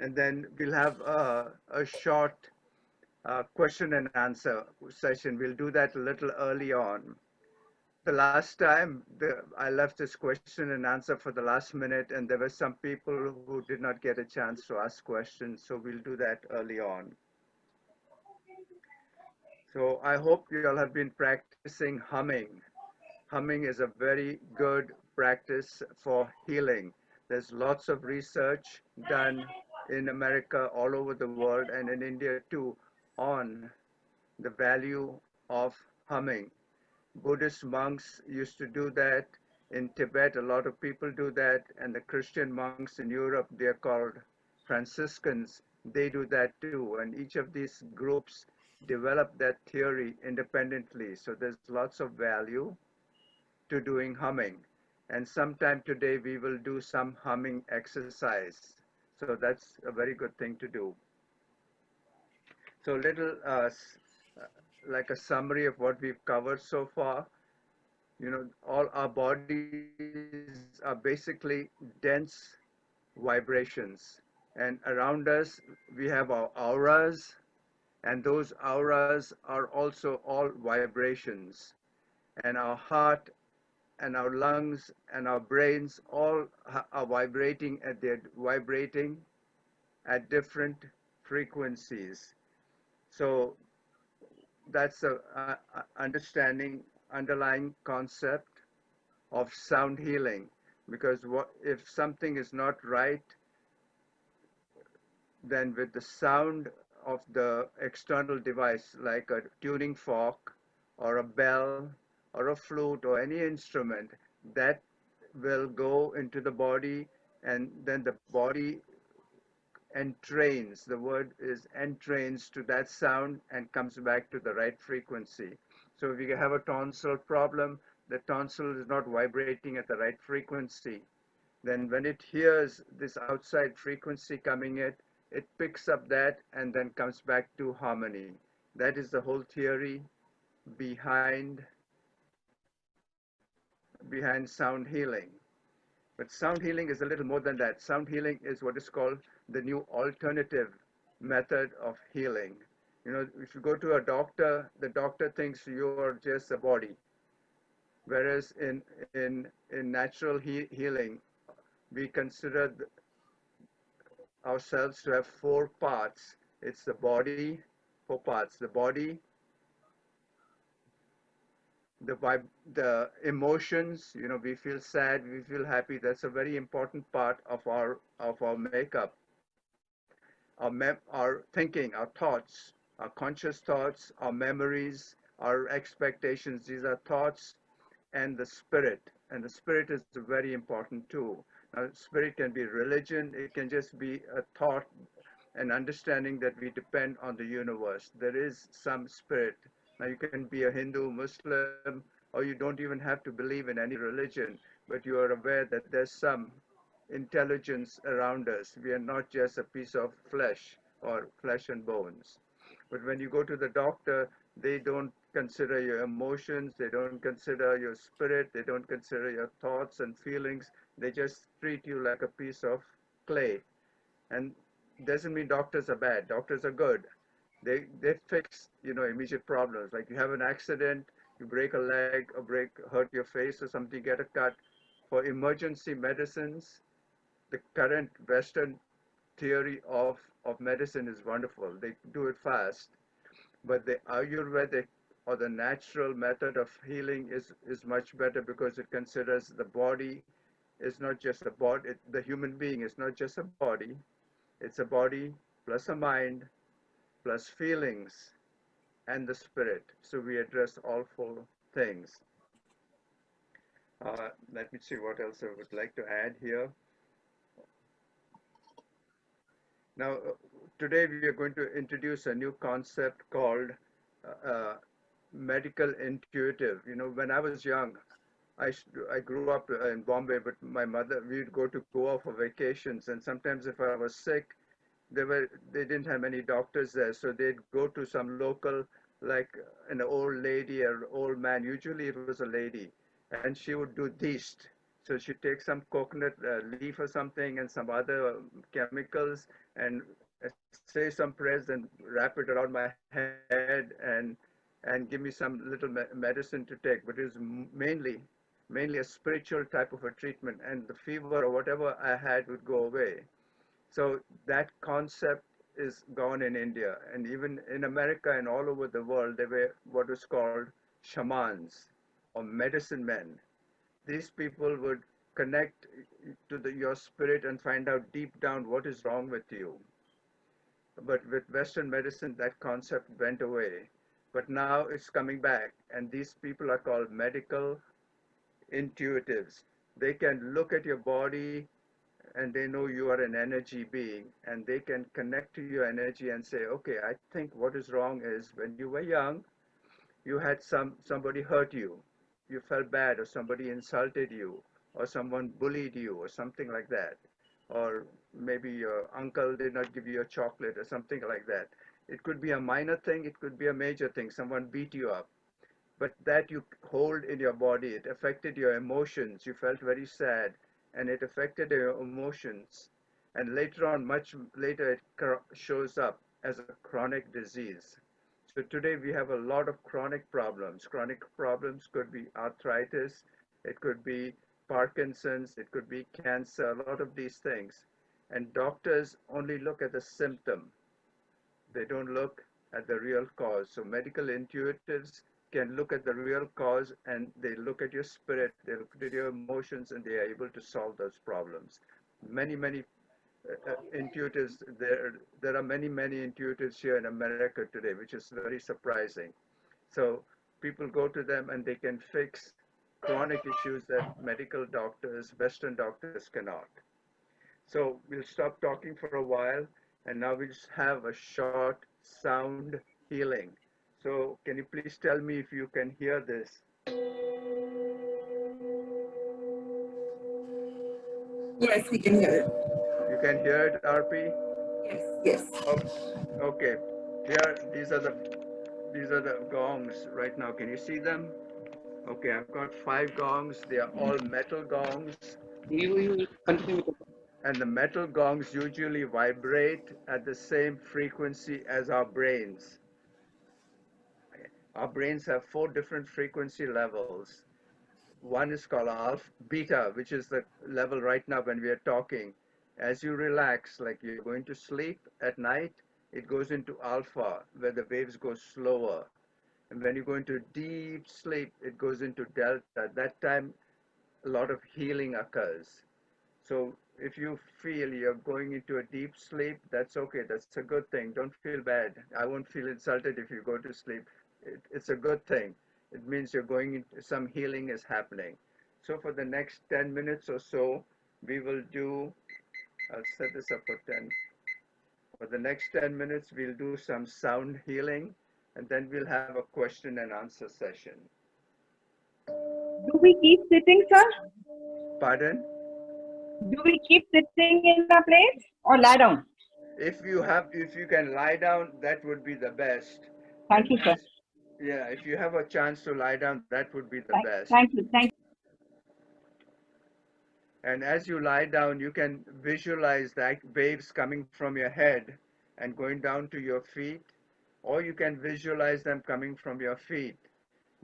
and then we'll have a short question and answer session. We'll do that a little early on. The last time I left this question and answer for the last minute, and there were some people who did not get a chance to ask questions, so we'll do that early on. So I hope you all have been practicing humming. Humming is a very good practice for healing. There's lots of research done in America, all over the world, and in India too, on the value of humming. Buddhist monks used to do that. In Tibet, a lot of people do that. And the Christian monks in Europe, they're called Franciscans. They do that too. And each of these groups develop that theory independently. So there's lots of value to doing humming. And sometime today we will do some humming exercise. So that's a very good thing to do. So little like a summary of what we've covered so far. All our bodies are basically dense vibrations. And around us, we have our auras, and those auras are also all vibrations. And our heart and our lungs and our brains all are vibrating at different frequencies. So that's a underlying concept of sound healing, because if something is not right, then with the sound of the external device like a tuning fork or a bell or a flute or any instrument, that will go into the body, and then the body entrains, the word is entrains to that sound and comes back to the right frequency. So if you have a tonsil problem, the tonsil is not vibrating at the right frequency. Then when it hears this outside frequency coming in, it picks up that and then comes back to harmony. That is the whole theory behind sound healing. But sound healing is a little more than that. Sound healing is what is called the new alternative method of healing. If you go to a doctor, the doctor thinks you're just a body. Whereas in natural healing, we consider ourselves to have four parts. It's the body, four parts: the body, the emotions. We feel sad, we feel happy. That's a very important part of our makeup. Our thinking, our thoughts, our conscious thoughts, our memories, our expectations. These are thoughts, and the spirit. And the spirit is very important too. Now, spirit can be religion. It can just be a thought, an understanding that we depend on the universe. There is some spirit. Now, you can be a Hindu, Muslim, or you don't even have to believe in any religion, but you are aware that there's some intelligence around us. We are not just a piece of flesh or flesh and bones. But when you go to the doctor, they don't consider your emotions, they don't consider your spirit, they don't consider your thoughts and feelings. They just treat you like a piece of clay. And doesn't mean doctors are bad. Doctors are good. They fix immediate problems. Like you have an accident, you break a leg or hurt your face or something, get a cut. For emergency medicines, the current Western theory of medicine is wonderful. They do it fast. But the Ayurvedic or the natural method of healing is much better, because it considers the body is not just a body. The human being is not just a body. It's a body plus a mind plus feelings and the spirit. So we address all four things. Let me see what else I would like to add here. Now, today we are going to introduce a new concept called medical intuitive. When I was young, I grew up in Bombay, but my mother, we'd go to Goa for vacations, and sometimes if I was sick, they didn't have many doctors there, so they'd go to some local, like an old lady or old man. Usually it was a lady, and she would do dist. So she takes some coconut leaf or something and some other chemicals and say some prayers and wrap it around my head and give me some little medicine to take. But it was mainly a spiritual type of a treatment, and the fever or whatever I had would go away. So that concept is gone in India, and even in America and all over the world, there were what was called shamans or medicine men. These people would connect to your spirit and find out deep down what is wrong with you. But with Western medicine, that concept went away. But now it's coming back, and these people are called medical intuitives. They can look at your body and they know you are an energy being, and they can connect to your energy and say, okay, I think what is wrong is when you were young, you had somebody hurt you, you felt bad, or somebody insulted you, or someone bullied you, or something like that, or maybe your uncle did not give you a chocolate or something like that. It could be a minor thing, it could be a major thing, someone beat you up, but that you hold in your body, it affected your emotions, you felt very sad, and it affected your emotions, and later on, much later, it shows up as a chronic disease. So today we have a lot of chronic problems. Chronic problems could be arthritis, it could be Parkinson's, it could be cancer, a lot of these things. And doctors only look at the symptom. They don't look at the real cause. So medical intuitives can look at the real cause, and they look at your spirit, they look at your emotions, and they are able to solve those problems. Many intuitives, there are many intuitives here in America today, which is very surprising. So people go to them and they can fix chronic issues that medical doctors, Western doctors cannot. So we'll stop talking for a while, and now we'll just have a short sound healing. So can you please tell me if you can hear this? Yes, we can hear it. You can hear it, RP? Yes, yes. Okay. Here, these are the gongs right now. Can you see them? Okay, I've got 5 gongs. They are all metal gongs. You continue with the. And the metal gongs usually vibrate at the same frequency as our brains. Our brains have 4 different frequency levels. One is called alpha, beta, which is the level right now when we are talking. As you relax, like you're going to sleep at night, it goes into alpha, where the waves go slower. And when you go into deep sleep, it goes into delta. At that time, a lot of healing occurs. So if you feel you're going into a deep sleep, that's okay. That's a good thing. Don't feel bad. I won't feel insulted if you go to sleep. It's a good thing. It means you're going into some healing is happening. So for the next 10 minutes or so, we will do, I'll set this up for 10. For the next 10 minutes, we'll do some sound healing, and then we'll have a question and answer session. Do we keep sitting, sir? Pardon? Do we keep sitting in a place or lie down? If you can lie down, that would be the best. Thank And you, sir. yeah, if you have a chance to lie down, that would be the best. Thank you. Thank you. And as you lie down, you can visualize the waves coming from your head and going down to your feet, or you can visualize them coming from your feet.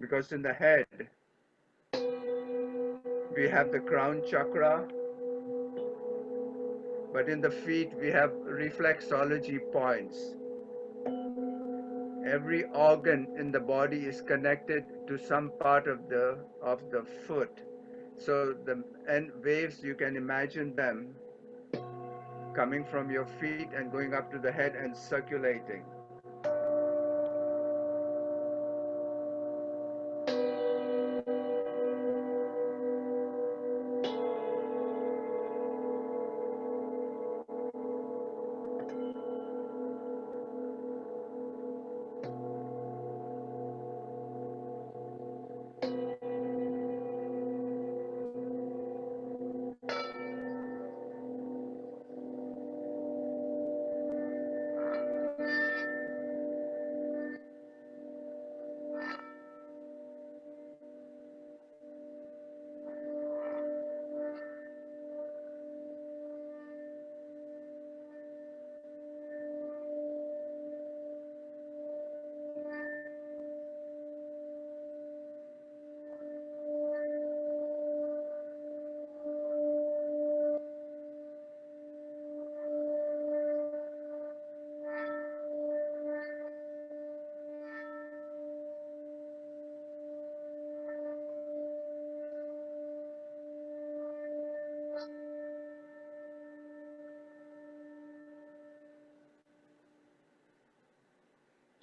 Because in the head, we have the crown chakra, but in the feet, we have reflexology points. Every organ in the body is connected to some part of the foot. So the and waves, you can imagine them coming from your feet and going up to the head and circulating.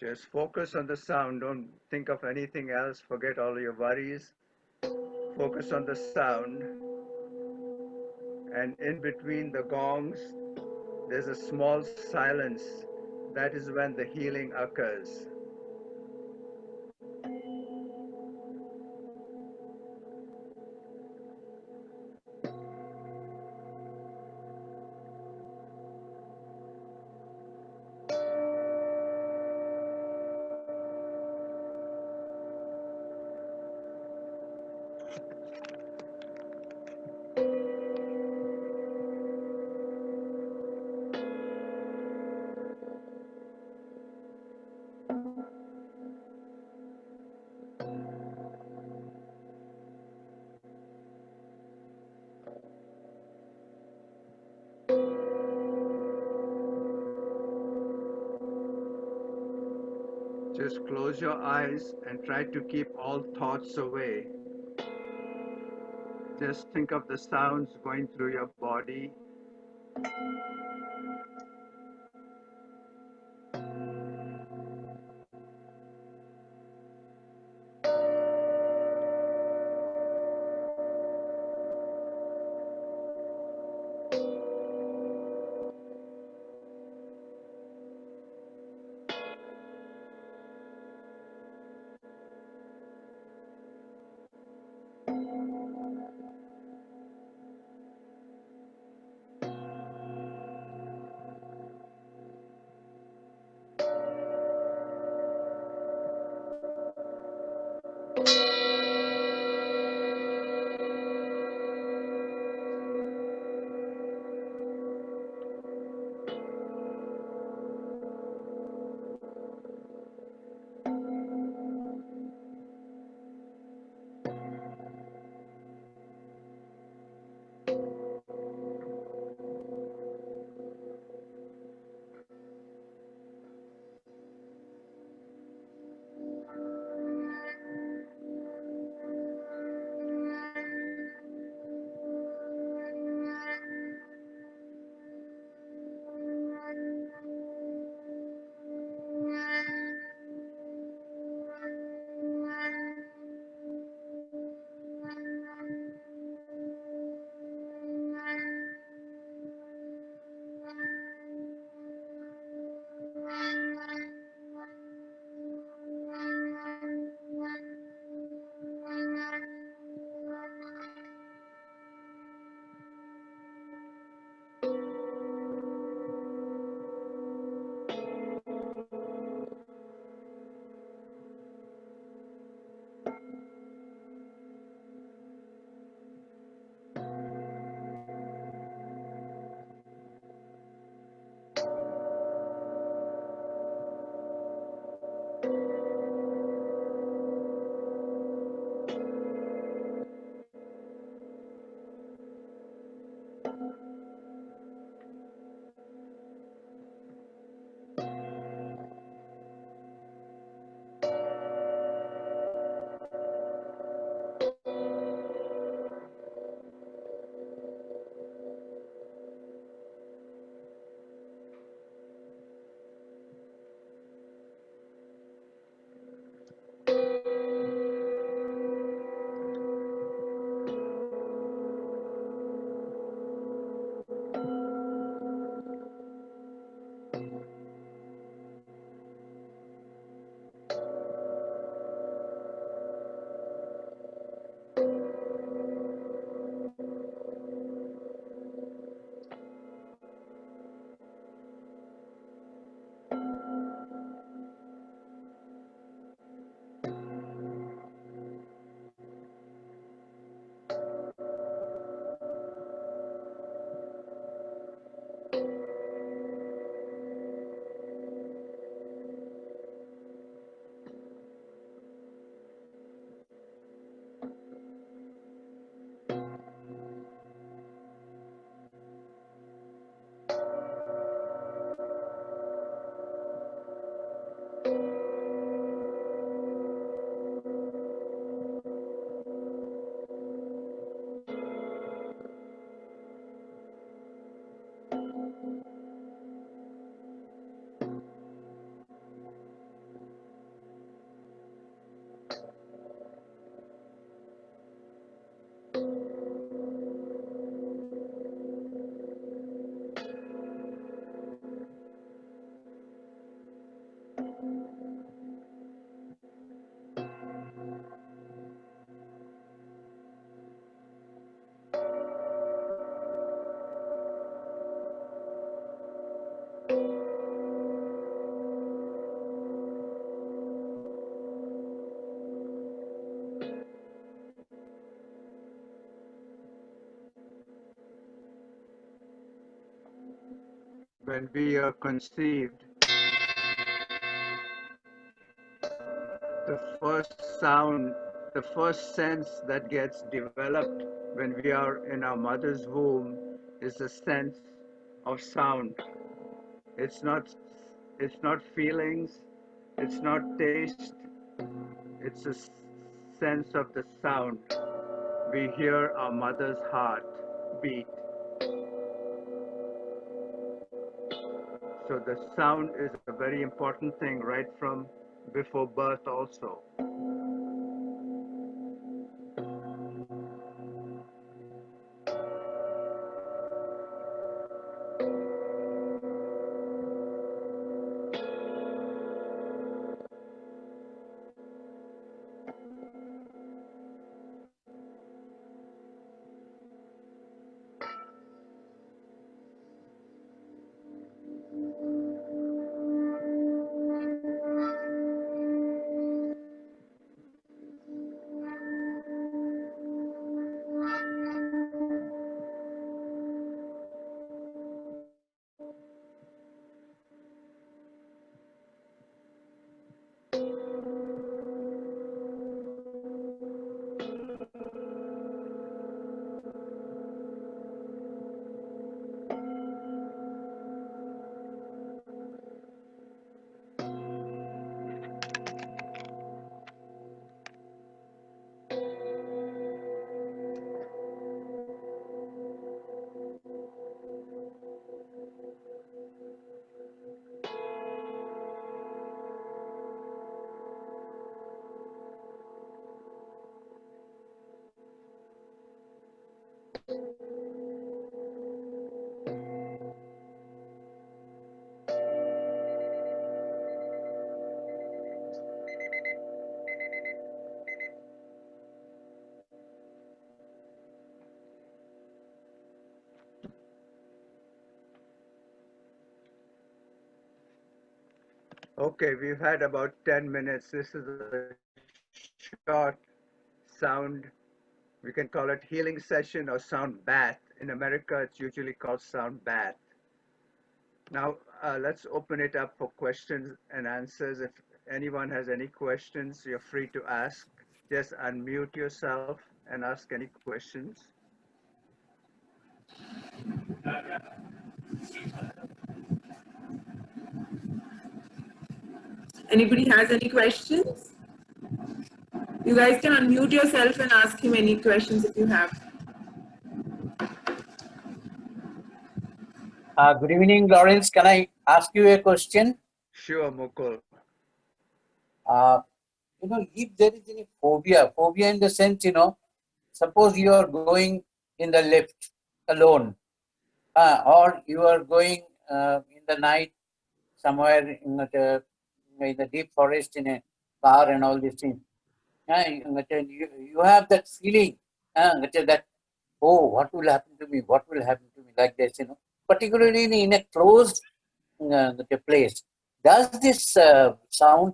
Just focus on the sound. Don't think of anything else. Forget all your worries. Focus on the sound. And in between the gongs, there's a small silence. That is when the healing occurs. Just close your eyes and try to keep all thoughts away. Just think of the sounds going through your body. when we are conceived, the first sound, the first sense that gets developed when we are in our mother's womb is the sense of sound. It's not, it's not feelings, it's not taste, it's a sense of the sound. We hear our mother's heart beat. So the sound is a very important thing right from before birth also. Okay, we've had about 10 minutes. This is a short sound. We can call it healing session or sound bath. In America, it's usually called sound bath. Now, let's open it up for questions and answers. If anyone has any questions, you're free to ask. Just unmute yourself and ask any questions. Anybody has any questions? You guys can unmute yourself and ask him any questions if you have. Good evening, Lawrence. Can I ask you a question? Sure, Mukul. If there is any phobia in the sense, suppose you are going in the lift alone, or you are going in the night somewhere in the deep forest in a car and all these things. You have that feeling that, oh, what will happen to me? What will happen to me? Like this, particularly in a closed place. Does this sound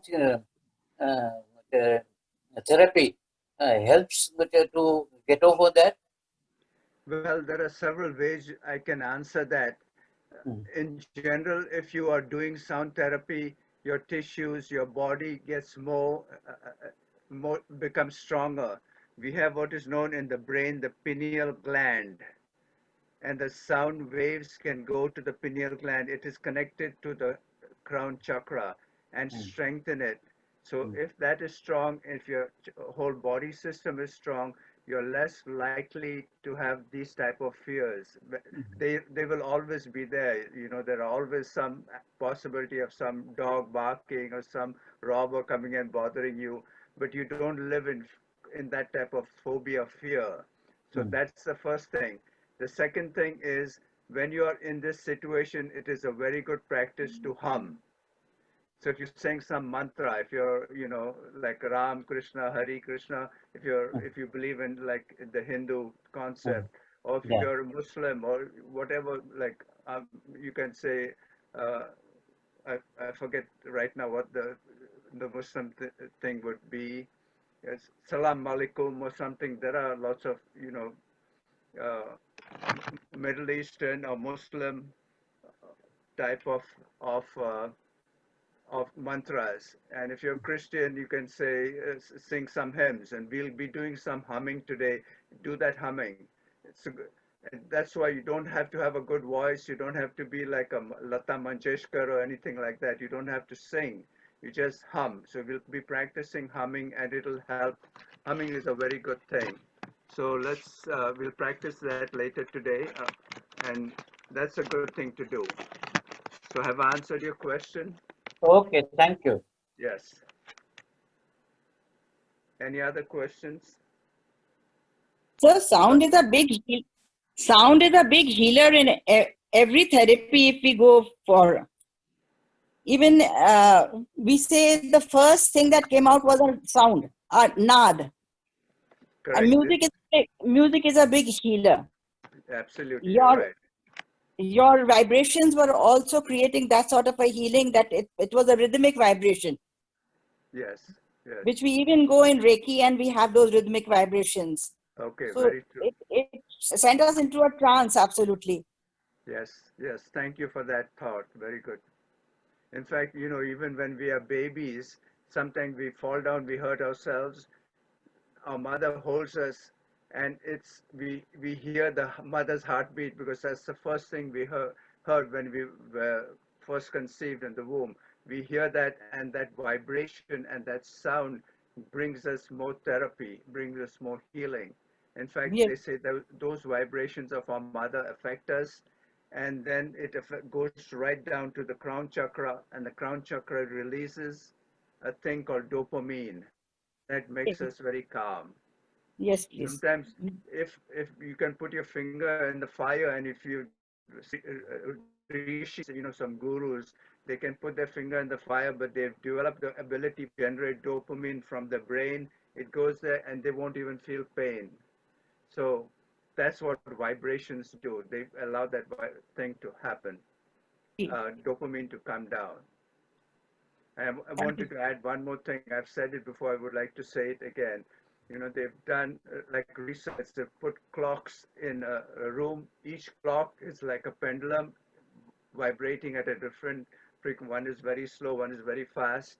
therapy helps to get over that? Well, there are several ways I can answer that. In general, if you are doing sound therapy, your tissues, your body gets more becomes stronger. We have what is known in the brain the pineal gland, and the sound waves can go to the pineal gland. It is connected to the crown chakra and strengthen it. So if that is strong, if your whole body system is strong, you're less likely to have these type of fears. They will always be there. There are always some possibility of some dog barking or some robber coming and bothering you, but you don't live in that type of phobia fear. So that's the first thing. The second thing is when you are in this situation, it is a very good practice to hum. So if you're saying some mantra, if you're, like Ram, Krishna, Hari Krishna, if you believe in like the Hindu concept, or if Yeah. you're a Muslim or whatever, like you can say, uh, I forget right now what the Muslim thing would be. Yes, Salam Alaikum or something. There are lots of, uh, Middle Eastern or Muslim type of mantras. And if you're Christian, you can say, sing some hymns, and we'll be doing some humming today. Do that humming. And that's why you don't have to have a good voice. You don't have to be like a Lata Mangeshkar or anything like that. You don't have to sing. You just hum. So we'll be practicing humming, and it'll help. Humming is a very good thing. So we'll practice that later today, and that's a good thing to do. So have I answered your question? Okay, thank you. Yes. Any other questions? So sound is a big healer in every therapy. If we go for even we say the first thing that came out was a sound, a nad, and Correct. music is a big healer. Absolutely, you're right. Your vibrations were also creating that sort of a healing, that it was a rhythmic vibration. Yes, yes. Which we even go in Reiki and we have those rhythmic vibrations. Okay, So very true. it sent us into a trance, absolutely. Yes, yes. Thank you for that thought. Very good. In fact, even when we are babies, sometimes we fall down, we hurt ourselves. Our mother holds us, and we hear the mother's heartbeat, because that's the first thing we heard when we were first conceived in the womb. We hear that, and that vibration and that sound brings us more therapy, brings us more healing. In fact, Yes. they say that those vibrations of our mother affect us, and then it goes right down to the crown chakra, and the crown chakra releases a thing called dopamine that makes us very calm. Yes, please. Sometimes, if you can put your finger in the fire, and if you see rishis, some gurus, they can put their finger in the fire, but they've developed the ability to generate dopamine from the brain. It goes there, and they won't even feel pain. So that's what vibrations do. They allow that thing to happen, dopamine to come down. I wanted to add one more thing. I've said it before. I would like to say it again. They've done like research. They've put clocks in a room. Each clock is like a pendulum vibrating at a different frequency. One is very slow, one is very fast.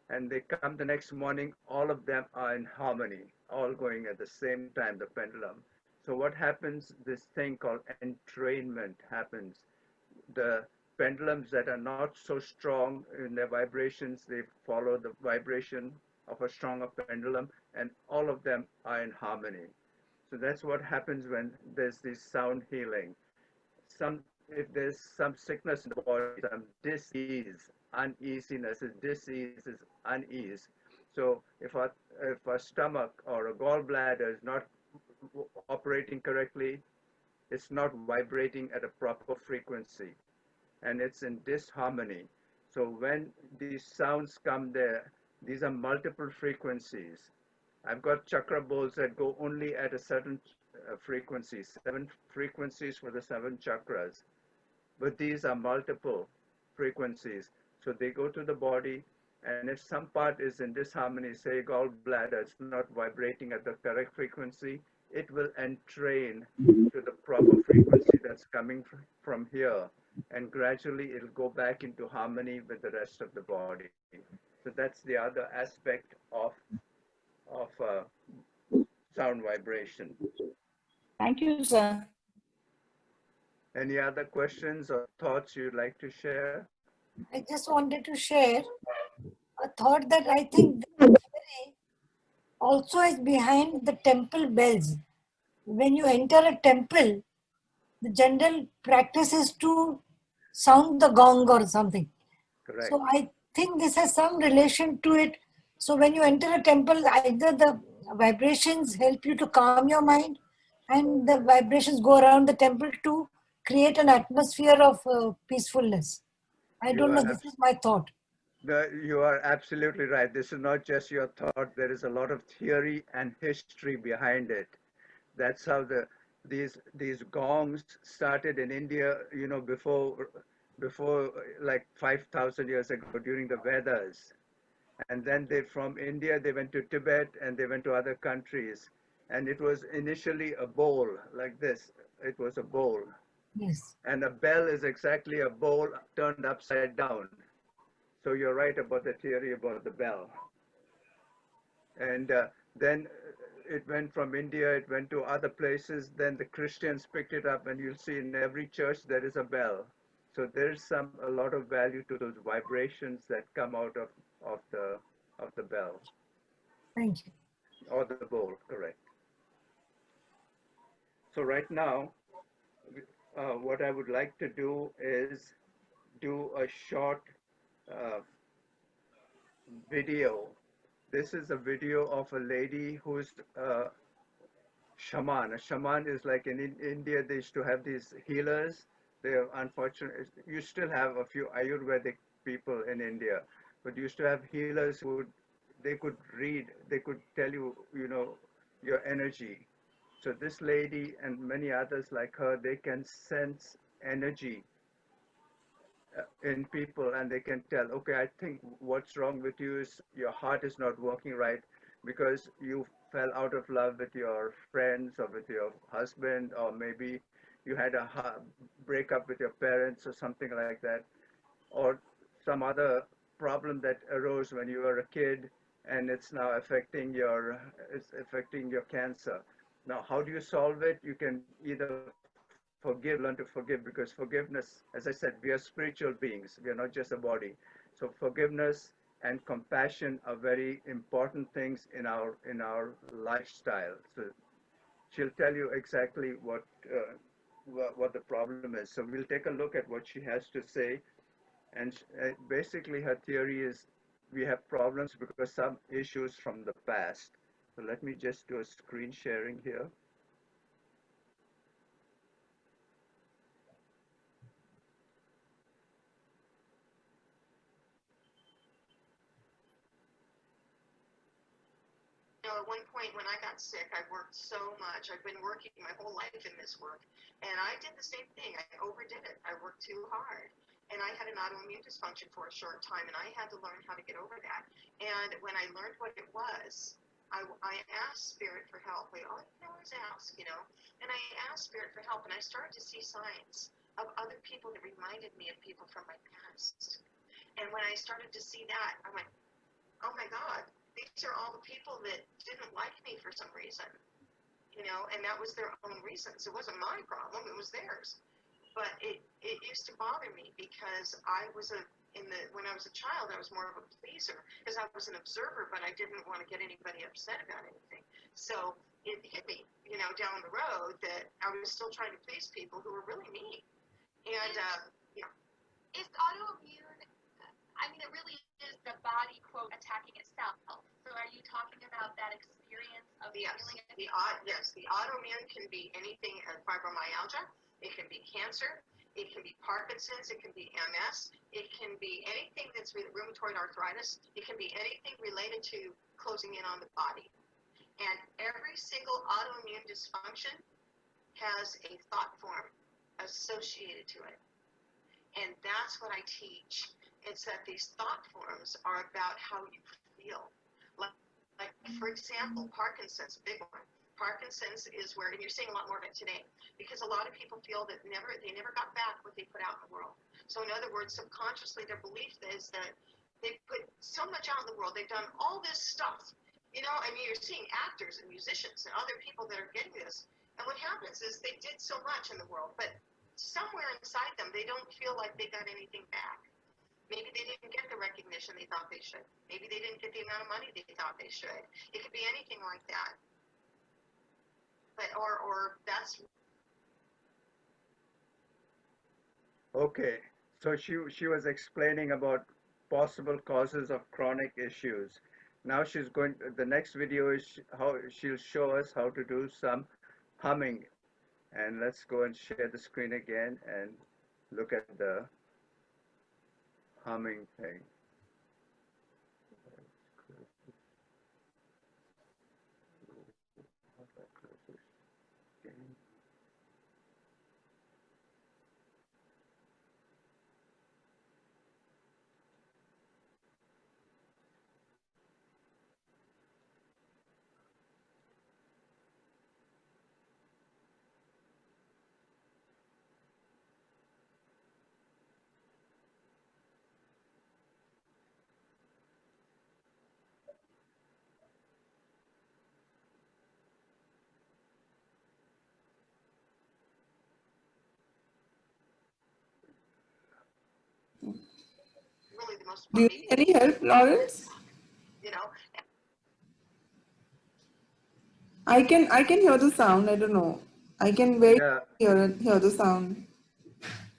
And they come the next morning, all of them are in harmony, all going at the same time, the pendulum. So what happens, this thing called entrainment happens. The pendulums that are not so strong in their vibrations, they follow the vibration of a stronger pendulum, and all of them are in harmony. So that's what happens when there's this sound healing. If there's some sickness in the body, some dis-ease, uneasiness, dis-ease is unease. So if our stomach or a gallbladder is not operating correctly, it's not vibrating at a proper frequency, and it's in disharmony. So when these sounds come there, these are multiple frequencies. I've got chakra bowls that go only at a certain frequency, 7 frequencies for the 7 chakras. But these are multiple frequencies. So they go to the body, and if some part is in disharmony, say gallbladder, it's not vibrating at the correct frequency, it will entrain to the proper frequency that's coming from here. And gradually it'll go back into harmony with the rest of the body. So that's the other aspect of sound vibration. Thank you, sir. Any other questions or thoughts you'd like to share? I just wanted to share a thought that I think also is behind the temple bells. When you enter a temple, the general practice is to sound the gong or something. Correct. So I think this has some relation to it. So when you enter a temple, either the vibrations help you to calm your mind, and the vibrations go around the temple to create an atmosphere of peacefulness. I don't know, this is my thought. You are absolutely right. This is not just your thought. There is a lot of theory and history behind it. That's how these gongs started in India, before like 5,000 years ago during the Vedas. And then from India they went to Tibet, and they went to other countries. And it was initially a bowl like this. It was a bowl. Yes. And a bell is exactly a bowl turned upside down. So you're right about the theory about the bell. And then it went from India, it went to other places. Then the Christians picked it up, and you'll see in every church there is a bell. So there's a lot of value to those vibrations that come out of the bell Thank you. or the bowl, correct. So right now, what I would like to do is do a short uh, video. This is a video of a lady who's shaman. A shaman is like in India, they used to have these healers. They're unfortunate. You still have a few Ayurvedic people in India, but you used to have healers who they could read, they could tell you, your energy. So this lady and many others like her, they can sense energy in people, and they can tell, okay, I think what's wrong with you is your heart is not working right because you fell out of love with your friends or with your husband, or maybe you had a breakup with your parents or something like that, or some other problem that arose when you were a kid, and it's affecting your cancer. Now, how do you solve it? You can either forgive, learn to forgive, because forgiveness, as I said, we are spiritual beings. We are not just a body. So forgiveness and compassion are very important things in our lifestyle. So she'll tell you exactly what the problem is. So we'll take a look at what she has to say. And basically, her theory is we have problems because some issues from the past. So let me just do a screen sharing here. At one point when I got sick, I worked so much. I've been working my whole life in this work, and I did the same thing. I overdid it. I worked too hard, and I had an autoimmune dysfunction for a short time, and I had to learn how to get over that. And when I learned what it was, I asked Spirit for help. All you can always ask, And I asked Spirit for help, and I started to see signs of other people that reminded me of people from my past. And when I started to see that, I went, oh my God, these are all the people that didn't like me for some reason, and that was their own reasons. It wasn't my problem, it was theirs. But it used to bother me because when I was a child, I was more of a pleaser because I was an observer, but I didn't want to get anybody upset about anything. So it hit me, down the road that I was still trying to please people who were really mean. And, Is autoimmune, it really is the body, quote, attacking itself. So are you talking about that experience of yes, feeling it? the autoimmune can be anything, fibromyalgia, it can be cancer, it can be Parkinson's, it can be MS, it can be anything that's rheumatoid arthritis, it can be anything related to closing in on the body. And every single autoimmune dysfunction has a thought form associated to it. And that's what I teach. It's that these thought forms are about how you feel. Like for example, Parkinson's, big one. Parkinson's is where, and you're seeing a lot more of it today, because a lot of people feel that they never got back what they put out in the world. So in other words, subconsciously, their belief is that they put so much out in the world, they've done all this stuff. You're seeing actors and musicians and other people that are getting this. And what happens is they did so much in the world, but somewhere inside them, they don't feel like they got anything back. Maybe they didn't get the recognition they thought they should. Maybe they didn't get the amount of money they thought they should. It could be anything like that. But or that's Okay, so she was explaining about possible causes of chronic issues. Now the next video is how she'll show us how to do some humming. And let's go and share the screen again and look at the humming thing. most Do you people need any help, Lawrence? you know. I can hear the sound. I don't know. I can very Yeah, hear the sound.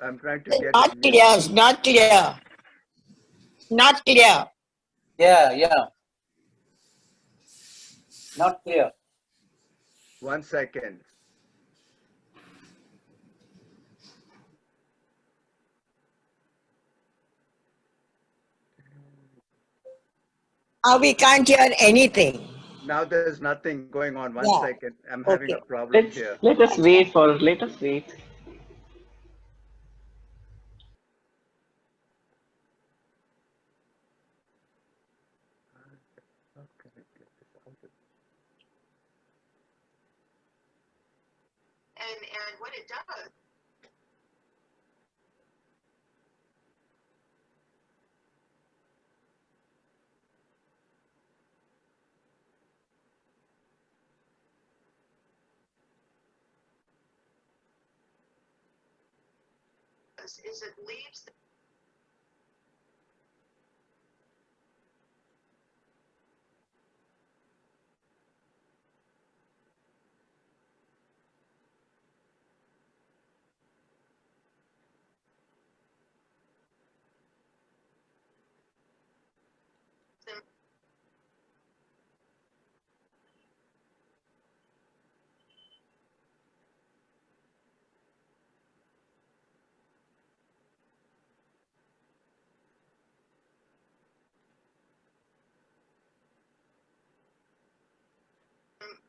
I'm trying to get Not mute. clear, not clear, not clear. Yeah. Not clear. 1 second. We can't hear anything. Now there's nothing going on. 1 Yeah. second. I'm having a Okay. problem Let's here. let us wait for let us wait. And what it does is it leaves them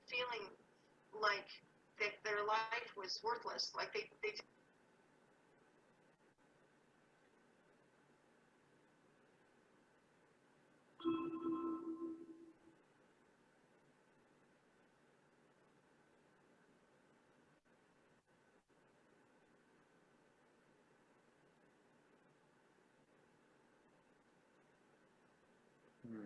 feeling like that their life was worthless, like they Hmm.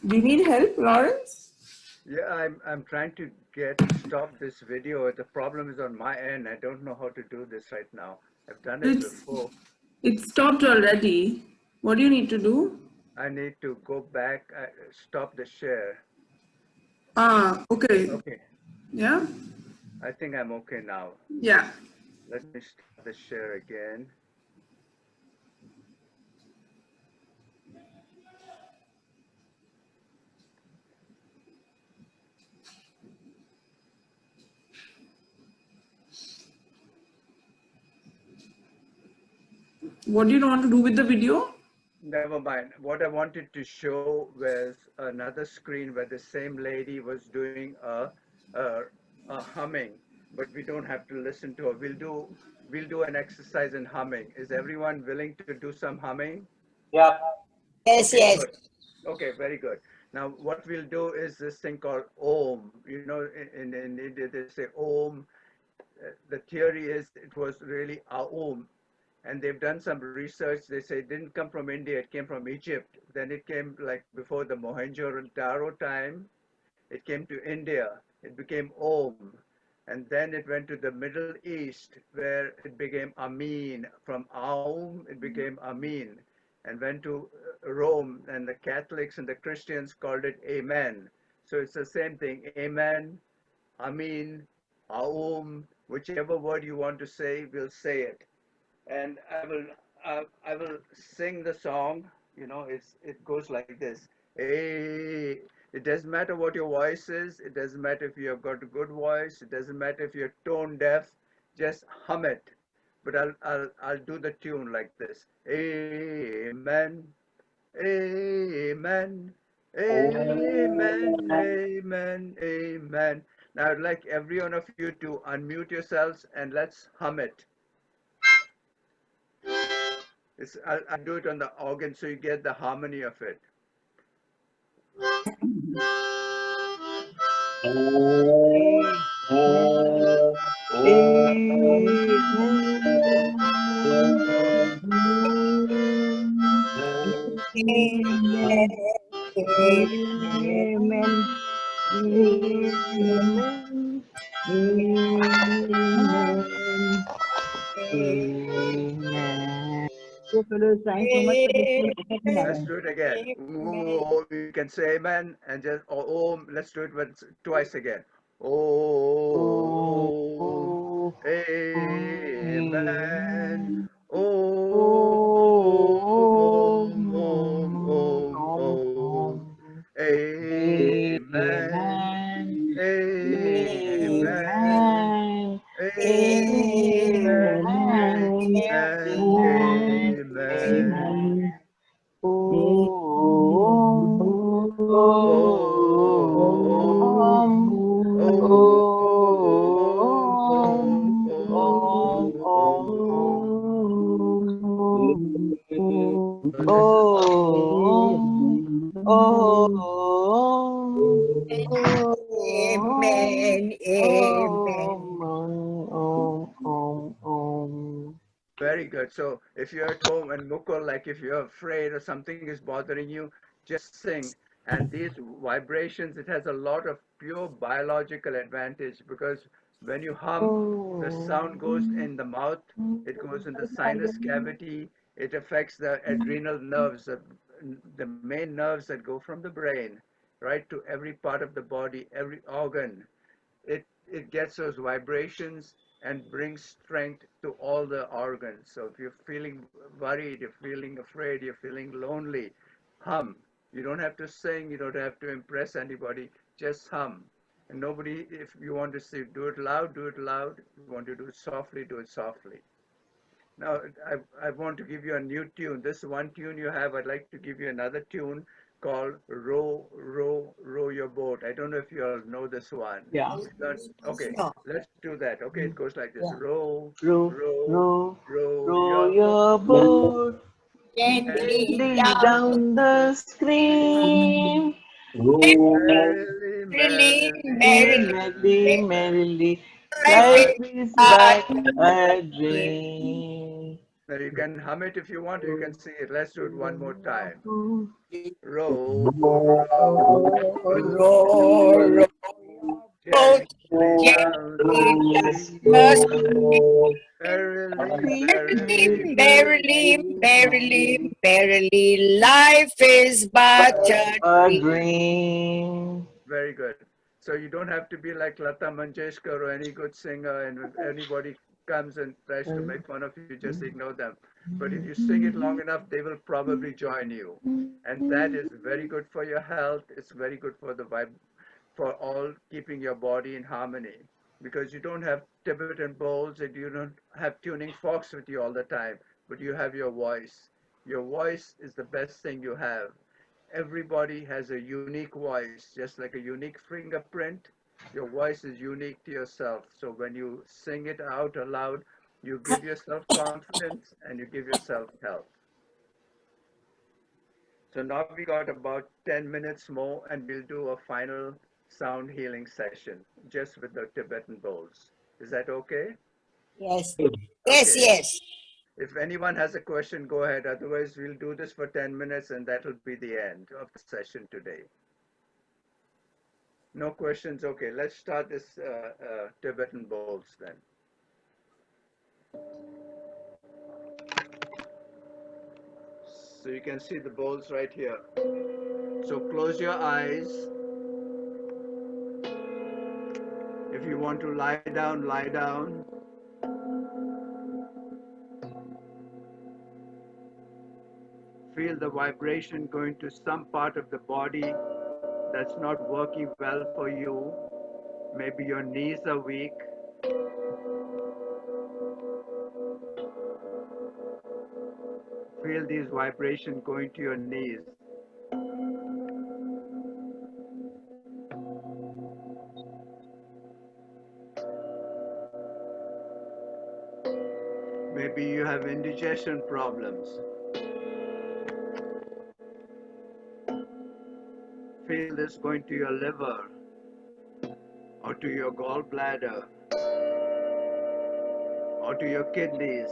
Do you need help, Lawrence? Yeah, I'm trying to stop this video. The problem is on my end. I don't know how to do this right now. I've done it It's before. it stopped already. What do you need to do? I need to go back, stop the share. Okay. Okay, Yeah? I think I'm okay now. Yeah. Let me start the share again. What do you want to do with the video? Never mind. What I wanted to show was another screen where the same lady was doing a, a humming, but we don't have to listen to her. We'll do an exercise in humming. Is everyone willing to do some humming? Yeah. Yes, Okay, yes. good. Okay, very good. Now, what we'll do is this thing called Om. You know, in India they say Om. The theory is it was really Aum, and they've done some research. They say it didn't come from India; it came from Egypt. Then it came like before the Mohenjo-daro time. It came to India. It became Om, and then it went to the Middle East where it became Amin. From Aum, it became Amin, and went to Rome, and the Catholics and the Christians called it Amen. So it's the same thing. Amen, Amin, Aum, whichever word you want to say, we'll say it. And I will sing the song. You know, it goes like this. Hey, it doesn't matter what your voice is. It doesn't matter if you have got a good voice. It doesn't matter if you're tone deaf. Just hum it. But I'll do the tune like this. Amen. Amen. Amen. Amen. Amen. Now I'd like every one of you to unmute yourselves and let's hum it. I'll do it on the organ so you get the harmony of it. Amen. Amen. Amen. Amen. Amen. So, fellows, thanks so much for listening. Let's do it again. Oh, you can say amen and just let's do it twice again. Oh, Oh, amen. amen. Amen. Amen. Amen. Amen. Amen. Amen. And Amen. amen. Amen. Om. Om. Om. Amen. Very good. So if you're at home and Mukul, like if you're afraid or something is bothering you, just sing. And these vibrations, it has a lot of pure biological advantage because when you hum, the sound goes in the mouth, it goes in the sinus cavity, it affects the adrenal nerves, the main nerves that go from the brain, right, to every part of the body, every organ. It gets those vibrations and brings strength to all the organs. So if you're feeling worried, you're feeling afraid, you're feeling lonely, hum. You don't have to sing, you don't have to impress anybody, just hum. And nobody, if you want to say, do it loud, do it loud. If you want to do it softly, do it softly. Now, I want to give you a new tune. This one tune you have, I'd like to give you another tune called Row, Row, Row Your Boat. I don't know if you all know this one. Yeah. If not, okay, No. let's do that. Okay, it goes like this. Yeah. Row, Row, row, row, row row your your boat boat Gently gently down, down the stream. merrily, merrily, Merrily, merrily. merrily, merrily, merrily, Life life is is but but a dream. Now you can hum it if you want, you can sing it. Let's do it one more time. Row, row row, your row, boat gently down the gently down stream. Merrily, merrily, merrily, merrily, merrily. merrily. Life is but a A dream. dream. Very good. So you don't have to be like Lata Mangeshkar or any good singer, and if anybody comes and tries to make fun of you, just ignore them. But if you sing it long enough, they will probably join you. And that is very good for your health. It's very good for the vibe, for all keeping your body in harmony. Because you don't have Tibetan bowls and you don't have tuning forks with you all the time, but you have your voice. Your voice is the best thing you have. Everybody has a unique voice, just like a unique fingerprint. Your voice is unique to yourself. So when you sing it out aloud, you give yourself confidence and you give yourself health. So now we got about 10 minutes more and we'll do a final sound healing session just with the Tibetan bowls. Is that okay? Yes, yes, Okay. yes. If anyone has a question, go ahead. Otherwise, we'll do this for 10 minutes and that'll be the end of the session today. No questions? Okay, let's start this Tibetan bowls then. So you can see the bowls right here. So close your eyes. If you want to lie down, lie down. Feel the vibration going to some part of the body that's not working well for you. Maybe your knees are weak. Feel these vibrations going to your knees. Maybe you have indigestion problems. Feel this going to your liver or to your gallbladder or to your kidneys.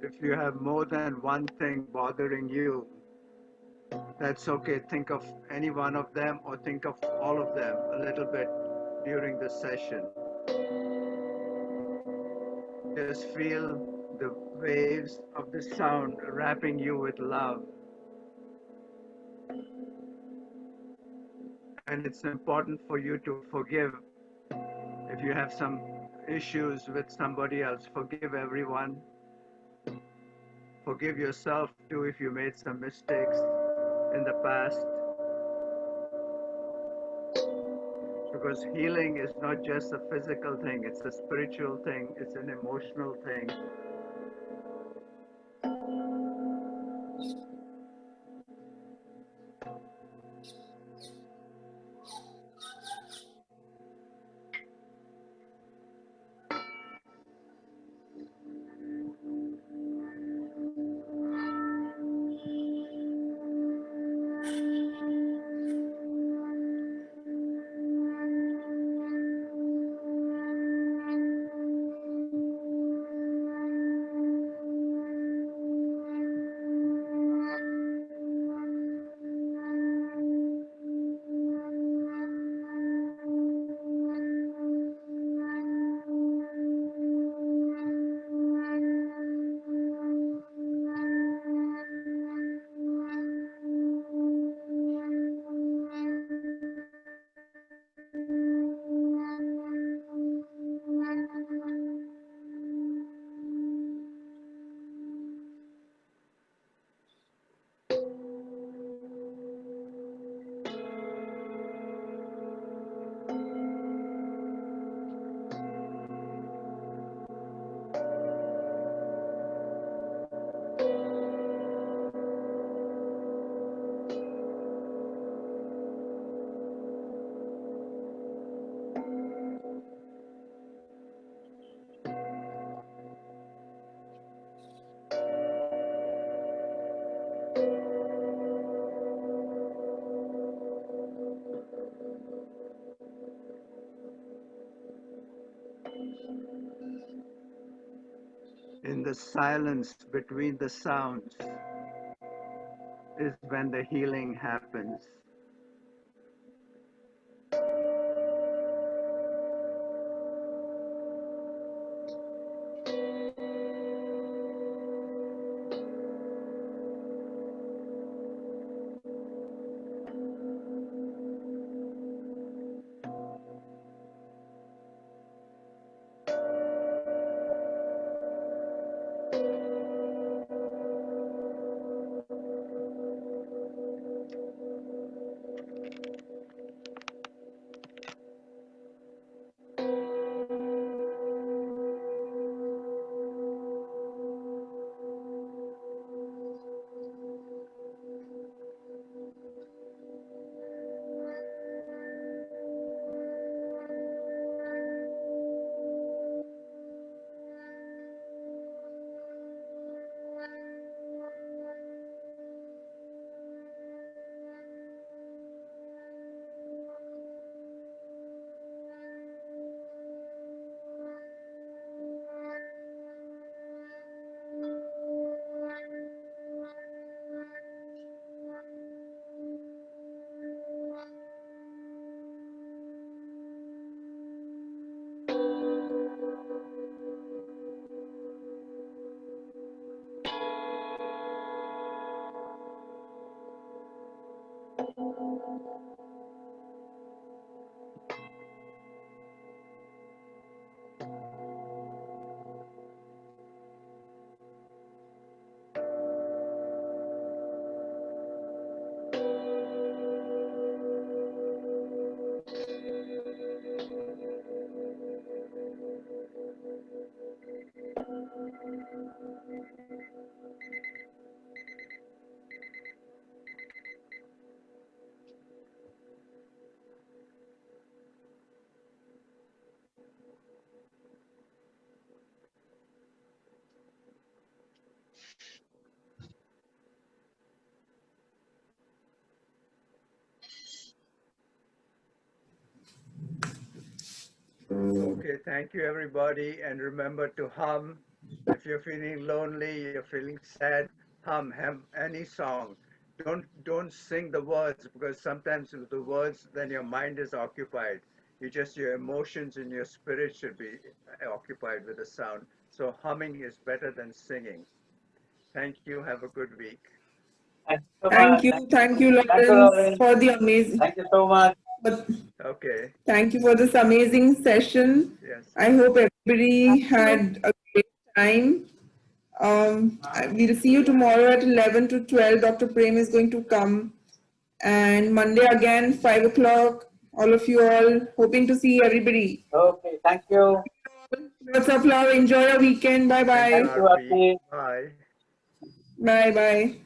If you have more than one thing bothering you, that's okay. Think of any one of them or think of all of them a little bit during the session. Just feel the waves of the sound wrapping you with love. And it's important for you to forgive if you have some issues with somebody else. Forgive everyone. Forgive yourself too if you made some mistakes in the past. Because healing is not just a physical thing, it's a spiritual thing, it's an emotional thing. the silence between the sounds is when the healing happens. Okay, thank you everybody, and remember to hum. If you're feeling lonely, you're feeling sad, hum any song. Don't sing the words, because sometimes with the words then your mind is occupied. Your emotions and your spirit should be occupied with the sound. So humming is better than singing. Thank you. Have a good week. Thank you so Thank much. you. Thank you, Thank you, Lawrence, Lauren. for the amazing. Thank you so much. Okay. Thank you for this amazing session. Yes. I hope everybody Thank you. had a great time. We'll see you tomorrow at 11 to 12. Dr. Prem is going to come. And Monday again, 5 o'clock. All of you all, hoping to see everybody. Okay, thank you. Lots of love. Enjoy your weekend. Bye-bye. Thank you, Aarti. Bye. Bye-bye.